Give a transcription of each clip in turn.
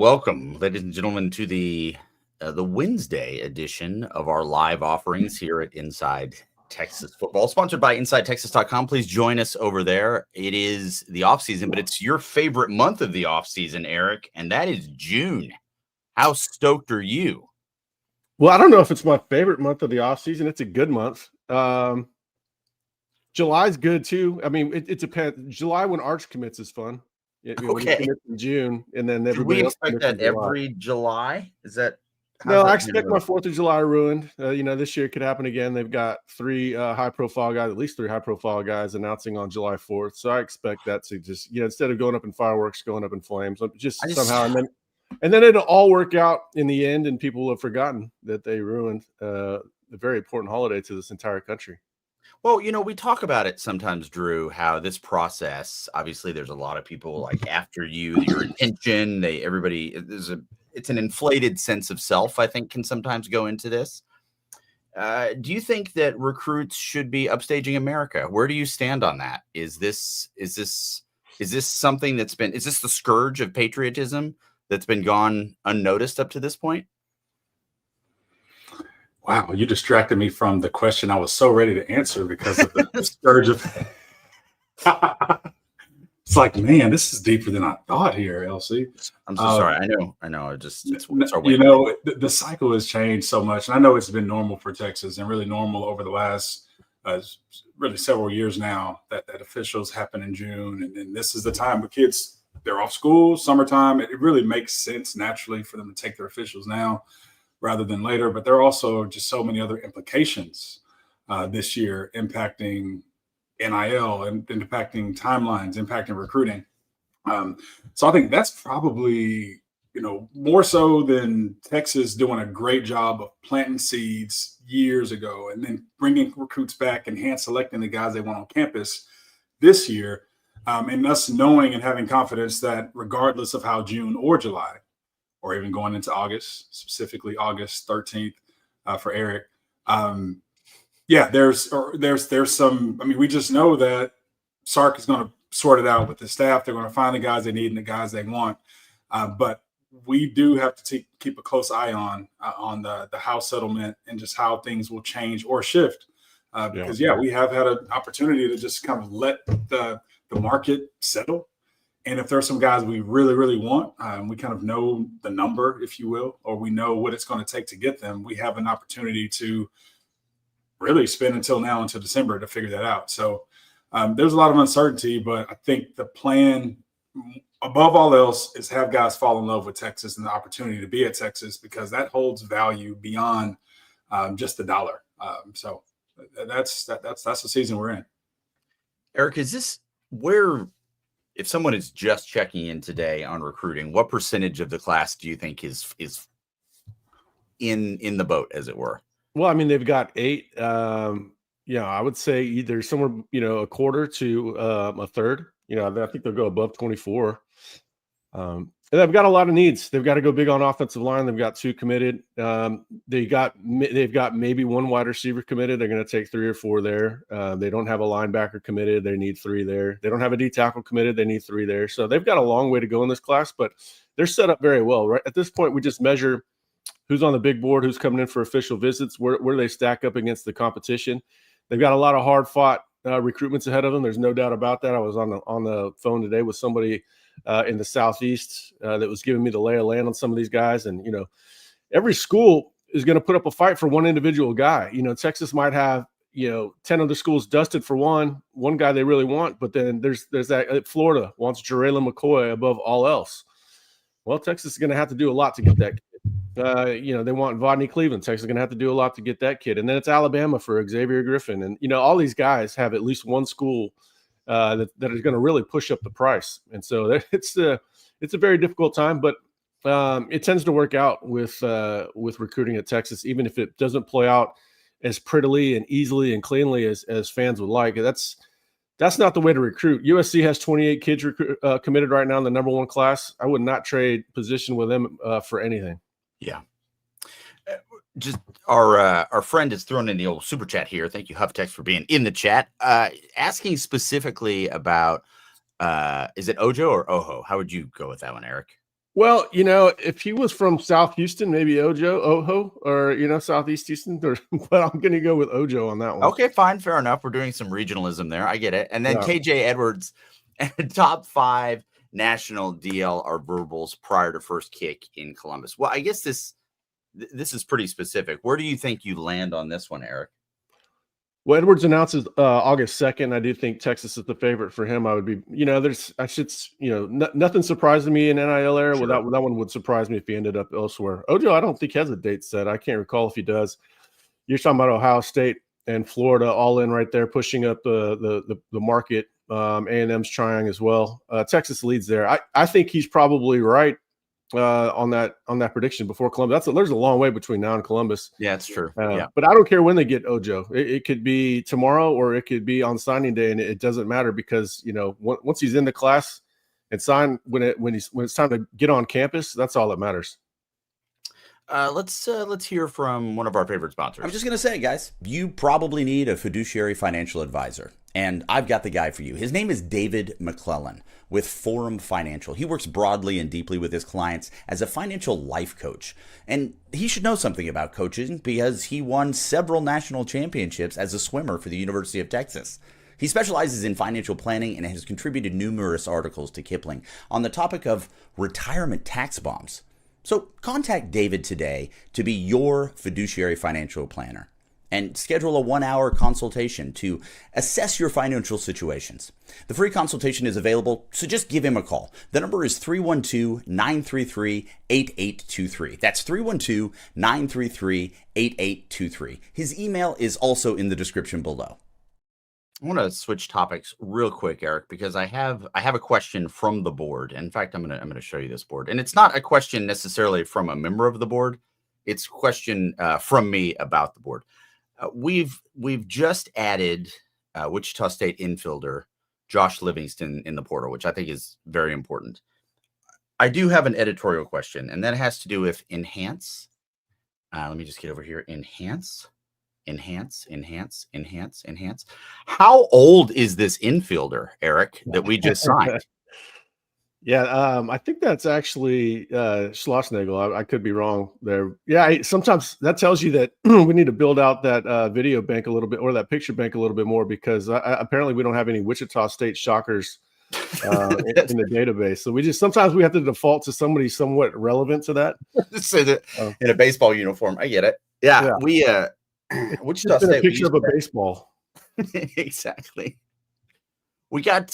Welcome, ladies and gentlemen, to the Wednesday edition of our live offerings here at Inside Texas Football, sponsored by InsideTexas.com. Please join us over there. It is the off season, but it's your favorite month of the off season, Eric, and that is June. How stoked are you? Well, I don't know if it's my favorite month of the off season. It's a good month. July's good too. I mean, it depends. July when Arch commits is fun. When he commits in June, and then everybody else expect that every July. Is that? No, I expect my 4th of July ruined. This year it could happen again. They've got three high-profile guys, at least 3 high-profile guys announcing on July 4th. So I expect that to just, instead of going up in fireworks, going up in flames, just somehow, and then it'll all work out in the end, and people will have forgotten that they ruined a very important holiday to this entire country. Well, we talk about it sometimes, Drew, how this process, obviously there's a lot of people like after your attention, it's an inflated sense of self, I think, can sometimes go into this. Do you think that recruits should be upstaging America? Where do you stand on that? Is this something is this the scourge of patriotism that's been gone unnoticed up to this point? Wow, you distracted me from the question I was so ready to answer because of the scourge of. It's like, man, this is deeper than I thought here, LC. I'm so sorry. I know. The cycle has changed so much, and I know it's been normal for Texas and really normal over the last really several years now that officials happen in June, and then this is the time where kids, they're off school, summertime. It really makes sense naturally for them to take their officials now rather than later. But there are also just so many other implications this year impacting NIL and impacting timelines, impacting recruiting. So I think that's probably, more so than Texas doing a great job of planting seeds years ago and then bringing recruits back and hand selecting the guys they want on campus this year. And us knowing and having confidence that regardless of how June or July, or even going into August, specifically August 13th for Eric. There's some, we just know that Sark is going to sort it out with the staff. They're going to find the guys they need and the guys they want. But we do have to keep a close eye on the house settlement and just how things will change or shift. Because we have had an opportunity to just kind of let the market settle. And if there's some guys we really, really want, we kind of know the number, if you will, or we know what it's going to take to get them, we have an opportunity to really spend until December to figure that out. So there's a lot of uncertainty, but I think the plan above all else is have guys fall in love with Texas and the opportunity to be at Texas, because that holds value beyond just the dollar. So that's the season we're in. Eric, is this where, if someone is just checking in today on recruiting, what percentage of the class do you think is in the boat, as it were? Well, they've got 8. I would say either somewhere, a quarter to a third. I think they'll go above 24. And they've got a lot of needs. They've got to go big on offensive line. They've got 2 committed. They've got maybe 1 wide receiver committed. They're going to take 3 or 4 there. They don't have a linebacker committed. They need 3 there. They don't have a D tackle committed. They need 3 there. So they've got a long way to go in this class, but they're set up very well. Right at this point, we just measure who's on the big board, who's coming in for official visits, where do they stack up against the competition. They've got a lot of hard-fought recruitments ahead of them. There's no doubt about that. I was on the phone today with somebody in the Southeast that was giving me the lay of land on some of these guys. And, every school is going to put up a fight for one individual guy. Texas might have, 10 other schools dusted for one guy they really want, but then there's that Florida wants Jaraylen McCoy above all else. Well, Texas is going to have to do a lot to get that kid. They want Vodney Cleveland. Texas is going to have to do a lot to get that kid. And then it's Alabama for Xavier Griffin. And, all these guys have at least one school that is going to really push up the price. And so it's a very difficult time, but it tends to work out with recruiting at Texas, even if it doesn't play out as prettily and easily and cleanly as fans would like. That's not the way to recruit. USC has 28 kids committed right now in the number 1 class. I would not trade position with them for anything. Yeah. Just our friend is throwing in the old super chat here. Thank you, HuffText, for being in the chat. Asking specifically about, is it Ojo or Oho? How would you go with that one, Eric? Well, if he was from South Houston, maybe Oho, or Southeast Houston, but I'm going to go with Ojo on that one. Okay, fine, fair enough. We're doing some regionalism there. I get it. And then Yeah. KJ Edwards, top 5 national DL or verbals prior to first kick in Columbus. Well, I guess this is pretty specific. Where do you think you land on this one, Eric? Well, Edwards announces August 2nd. I do think Texas is the favorite for him. I would be, nothing surprises me in NIL era. Sure. Well, that one would surprise me if he ended up elsewhere. Ojo, I don't think has a date set. I can't recall if he does. You're talking about Ohio State and Florida all in right there, pushing up the market. A&M's trying as well. Texas leads there. I think he's probably right on that prediction before Columbus. There's a long way between now and Columbus. Yeah, it's true. But I don't care when they get Ojo. It could be tomorrow or it could be on signing day, and it doesn't matter because once he's in the class and sign when it's time to get on campus, that's all that matters. Let's hear from one of our favorite sponsors. I'm just going to say, guys, you probably need a fiduciary financial advisor, and I've got the guy for you. His name is David McClellan with Forum Financial. He works broadly and deeply with his clients as a financial life coach, and he should know something about coaching because he won several national championships as a swimmer for the University of Texas. He specializes in financial planning and has contributed numerous articles to Kiplinger on the topic of retirement tax bombs. So contact David today to be your fiduciary financial planner and schedule a 1-hour consultation to assess your financial situations. The free consultation is available, so just give him a call. The number is 312-933-8823. That's 312-933-8823. His email is also in the description below. I want to switch topics real quick, Eric, because I have a question from the board. In fact, I'm gonna show you this board, and it's not a question necessarily from a member of the board. It's a question from me about the board. We've just added Wichita State infielder Josh Livingston in the portal, which I think is very important. I do have an editorial question, and that has to do with enhance. Let me just get over here. Enhance. How old is this infielder, Eric, that we just signed? Yeah, I think that's actually Schlossnagel. I could be wrong there. Yeah, sometimes that tells you that we need to build out that video bank a little bit, or that picture bank a little bit more, because apparently we don't have any Wichita State Shockers in the database. So sometimes we have to default to somebody somewhat relevant to that. So that in a baseball uniform, I get it. Yeah. We Wichita State, a picture of a baseball. Exactly. We got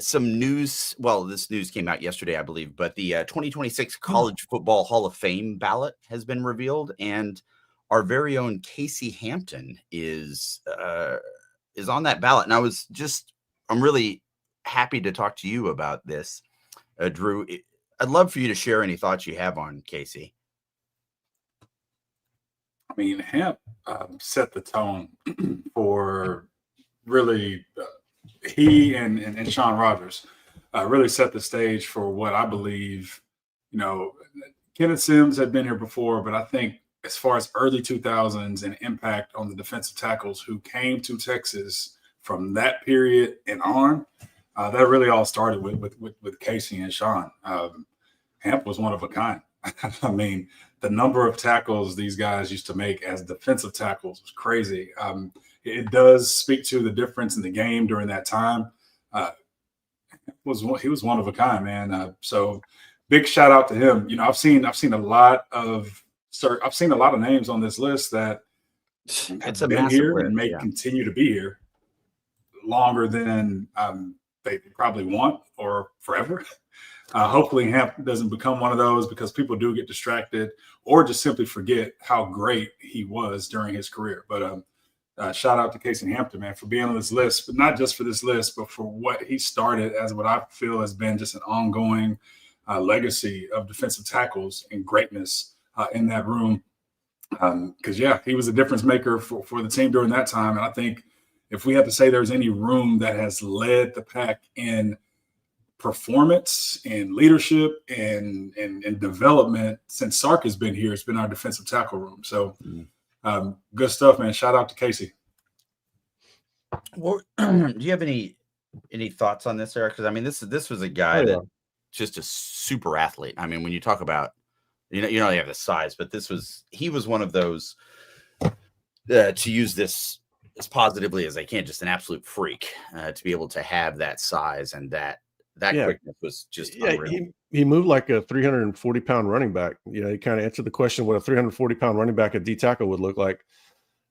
some news. Well, this news came out yesterday, I believe, but the 2026 College Football Hall of Fame ballot has been revealed, and our very own Casey Hampton is on that ballot. And I'm really happy to talk to you about this, Drew. I'd love for you to share any thoughts you have on Casey. I mean, Hamp set the tone for really he and Sean Rogers really set the stage for what I believe, Kenneth Sims had been here before, but I think as far as early 2000s and impact on the defensive tackles who came to Texas from that period and on, that really all started with Casey and Sean. Hamp was one of a kind. I mean, the number of tackles these guys used to make as defensive tackles was crazy. It does speak to the difference in the game during that time. He was one of a kind, man. So big shout out to him. I've seen a lot of names on this list that It's have been here and may continue to be here longer than they probably want or forever. Hopefully Hamp doesn't become one of those, because people do get distracted or just simply forget how great he was during his career. But shout out to Casey Hampton, man, for being on this list, but not just for this list, but for what he started as what I feel has been just an ongoing legacy of defensive tackles and greatness in that room. Because, he was a difference maker for the team during that time. And I think if we had to say there's any room that has led the pack in performance and leadership and development since Sark has been here, it's been our defensive tackle room. So good stuff, man. Shout out to Casey. Well, do you have any thoughts on this, Eric? Because I mean, this was a guy that just a super athlete. I mean, when you talk about, you know, they have the size, but he was one of those, to use this as positively as I can, just an absolute freak, to be able to have that size and that quickness was just unreal. He moved like a 340-pound running back. You know, he kind of answered the question what a 340-pound running back at D tackle would look like.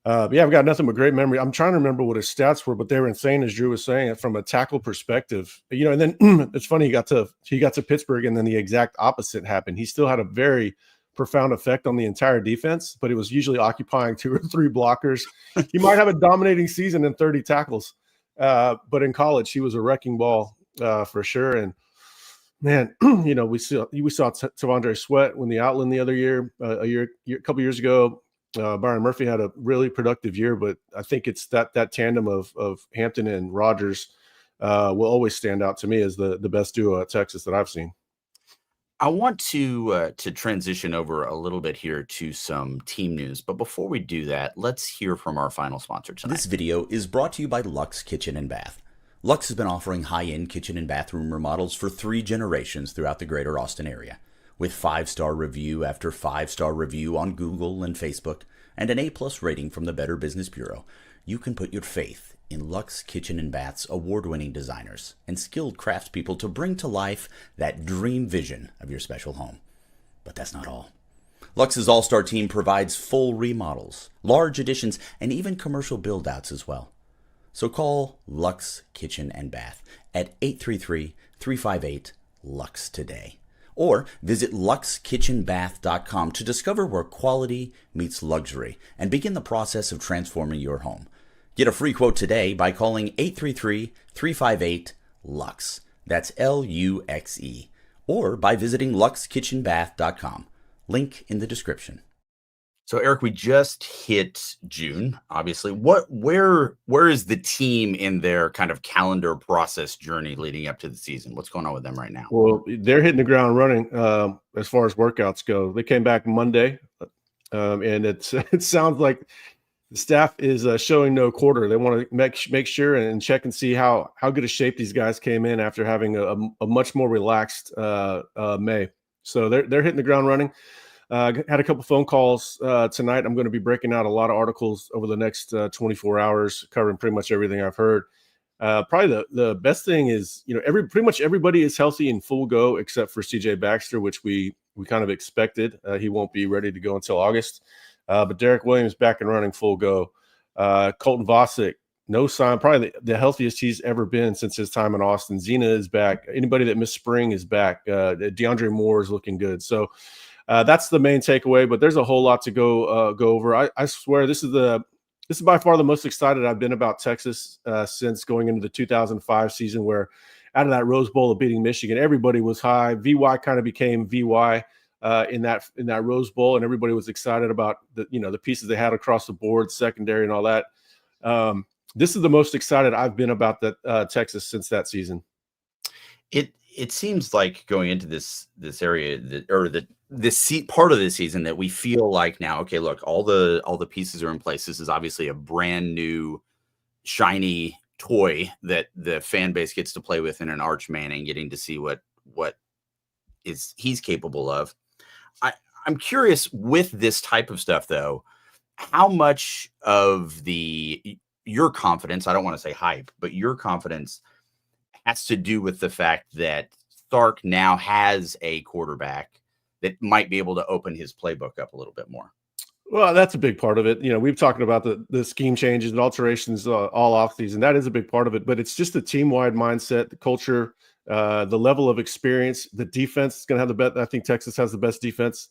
But yeah, I've got nothing but great memory. I'm trying to remember what his stats were, but they were insane, as Drew was saying, from a tackle perspective. You know, and then it's funny, he got to Pittsburgh, and then the exact opposite happened. He still had a very profound effect on the entire defense, but it was usually occupying 2 or 3 blockers. He might have a dominating season in 30 tackles, but in college he was a wrecking ball for sure. And man, you know, we saw Tavondre Sweat win the Outland the other year, a couple years ago. Byron Murphy had a really productive year, but I think it's that tandem of Hampton and Rogers will always stand out to me as the best duo at Texas that I've seen. I want to transition over a little bit here to some team news, but before we do that, let's hear from our final sponsor tonight. This video is brought to you by Luxe Kitchen and Bath. Luxe has been offering high-end kitchen and bathroom remodels for 3 generations throughout the greater Austin area. With 5-star review after 5-star review on Google and Facebook, and an A+ rating from the Better Business Bureau, you can put your faith in Luxe Kitchen and Bath's award-winning designers and skilled craftspeople to bring to life that dream vision of your special home. But that's not all. Luxe's all-star team provides full remodels, large additions, and even commercial build-outs as well. So call Luxe Kitchen and Bath at 833-358-LUXE today. Or visit luxekitchenbath.com to discover where quality meets luxury and begin the process of transforming your home. Get a free quote today by calling 833-358-LUXE. That's LUXE. Or by visiting luxekitchenbath.com. Link in the description. So Eric, we just hit June, obviously. Where is the team in their kind of calendar process journey leading up to the season? What's going on with them right now? Well, they're hitting the ground running as far as workouts go. They came back Monday, and it sounds like the staff is showing no quarter. They want to make sure and check and see how good a shape these guys came in after having a much more relaxed May. So they're hitting the ground running. Had a couple phone calls tonight. I'm going to be breaking out a lot of articles over the next 24 hours, covering pretty much everything I've heard. Probably the best thing is, you know, pretty much everybody is healthy and full go except for CJ Baxter, which we kind of expected. He won't be ready to go until August. But Derek Williams back and running full go. Colton Vosick, no sign, probably the healthiest he's ever been since his time in Austin. Zena is back. Anybody that missed spring is back. DeAndre Moore is looking good. So that's the main takeaway, but there's a whole lot to go over. I swear this is by far the most excited I've been about Texas since going into the 2005 season, where out of that Rose Bowl of beating Michigan, everybody was high. VY kind of became VY in that Rose Bowl, and everybody was excited about the pieces they had across the board, secondary and all that. This is the most excited I've been about that Texas since that season. It seems like going into this area this part of the season that we feel like now, okay, look, all the pieces are in place. This is obviously a brand new shiny toy that the fan base gets to play with in an Arch Manning, getting to see what he's capable of. I'm curious with this type of stuff though, how much of your confidence, I don't want to say hype, but your confidence has to do with the fact that Sark now has a quarterback that might be able to open his playbook up a little bit more. Well, that's a big part of it. You know, we've talked about the scheme changes and alterations all off season. That is a big part of it, but it's just a team-wide mindset, the culture, the level of experience. The defense is going to have the best. I think Texas has the best defense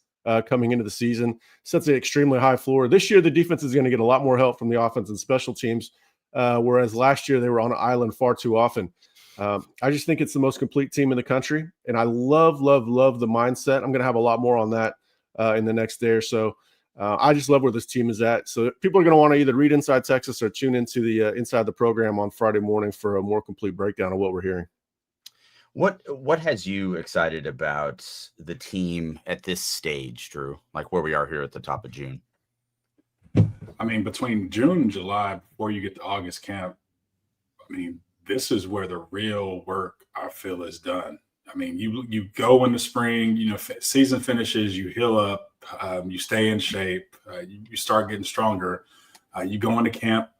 coming into the season. Sets an extremely high floor. This year, the defense is going to get a lot more help from the offense and special teams, whereas last year they were on an island far too often. I just think it's the most complete team in the country, and I love the mindset. I'm going to have a lot more on that in the next day or so. I just love where this team is at. So people are going to want to either read Inside Texas or tune into the Inside the Program on Friday morning for a more complete breakdown of what we're hearing. What has you excited about the team at this stage, Drew? Like where we are here at the top of June? I mean, between June and July, before you get to August camp, I mean, this is where the real work I feel is done. I mean, you go in the spring, you know, season finishes, you heal up, you stay in shape, you start getting stronger, you go into camp,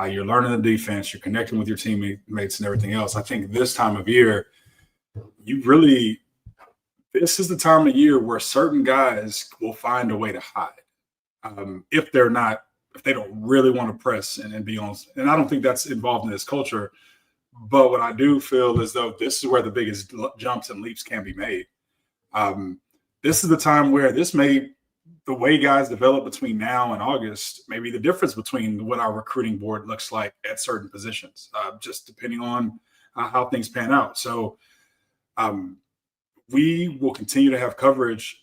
you're learning the defense, you're connecting with your teammates and everything else. I think this time of year, this is the time of year where certain guys will find a way to hide. If they don't really want to press and be on. And I don't think that's involved in this culture. But what I do feel is though this is where the biggest jumps and leaps can be made. This is the time where the way guys develop between now and August, maybe the difference between what our recruiting board looks like at certain positions, just depending on how things pan out. So we will continue to have coverage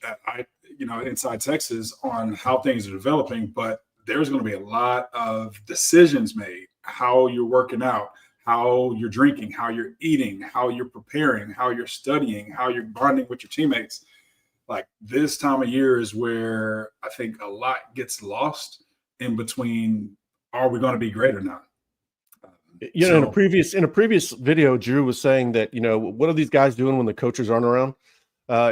inside Texas on how things are developing, but there's going to be a lot of decisions made, how you're working out, how you're drinking, how you're eating, how you're preparing, how you're studying, how you're bonding with your teammates. Like this time of year is where I think a lot gets lost in between. Are we going to be great or not? In a previous video, Drew was saying that, what are these guys doing when the coaches aren't around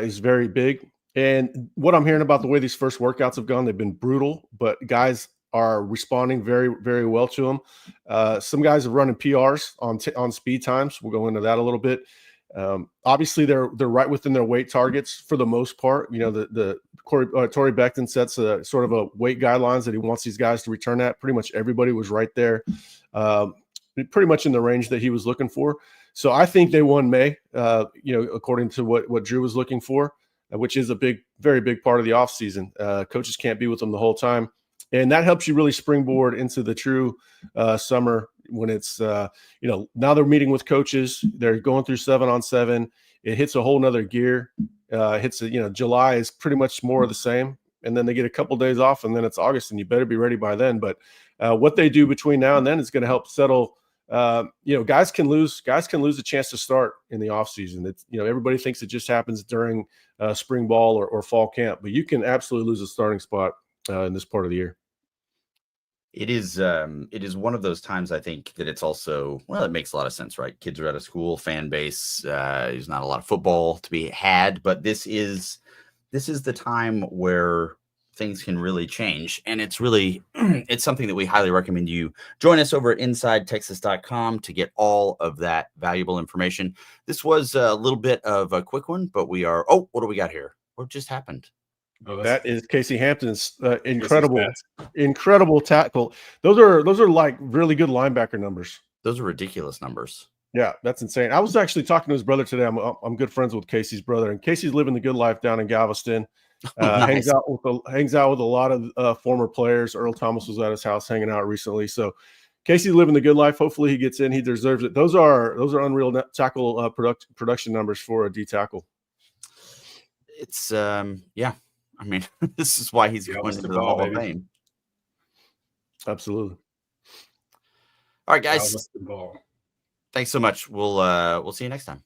is very big. And what I'm hearing about the way these first workouts have gone, they've been brutal, but guys are responding very, very well to them. Some guys are running PRs on speed times. We'll go into that a little bit. Obviously, they're right within their weight targets for the most part. The Tory Becton sets a sort of a weight guidelines that he wants these guys to return at. Pretty much everybody was right there, pretty much in the range that he was looking for. So I think they won May, according to what Drew was looking for, which is a very big part of the offseason. Coaches can't be with them the whole time. And that helps you really springboard into the true summer when it's, now they're meeting with coaches. They're going through 7-on-7. It hits a whole nother gear. July is pretty much more of the same. And then they get a couple days off, and then it's August, and you better be ready by then. But what they do between now and then is going to help settle. Guys can lose a chance to start in the offseason. It's, everybody thinks it just happens during spring ball or fall camp, but you can absolutely lose a starting spot in this part of the year. It is one of those times I think that it's also, well, it makes a lot of sense, right? Kids are out of school, fan base, there's not a lot of football to be had, but this is the time where things can really change. And it's something that we highly recommend you join us over at InsideTexas.com to get all of that valuable information. This was a little bit of a quick one, but what do we got here? What just happened? Oh, that is Casey Hampton's incredible tackle. Those are like really good linebacker numbers. Those are ridiculous numbers. Yeah, that's insane. I was actually talking to his brother today. I'm good friends with Casey's brother, and Casey's living the good life down in Galveston. Nice. hangs out with a lot of former players. Earl Thomas was at his house hanging out recently. So Casey's living the good life. Hopefully he gets in. He deserves it. Those are unreal tackle production numbers for a D tackle. It's yeah. I mean, this is why he's going into the Hall of Fame. Absolutely. All right, guys. Thanks so much. We'll see you next time.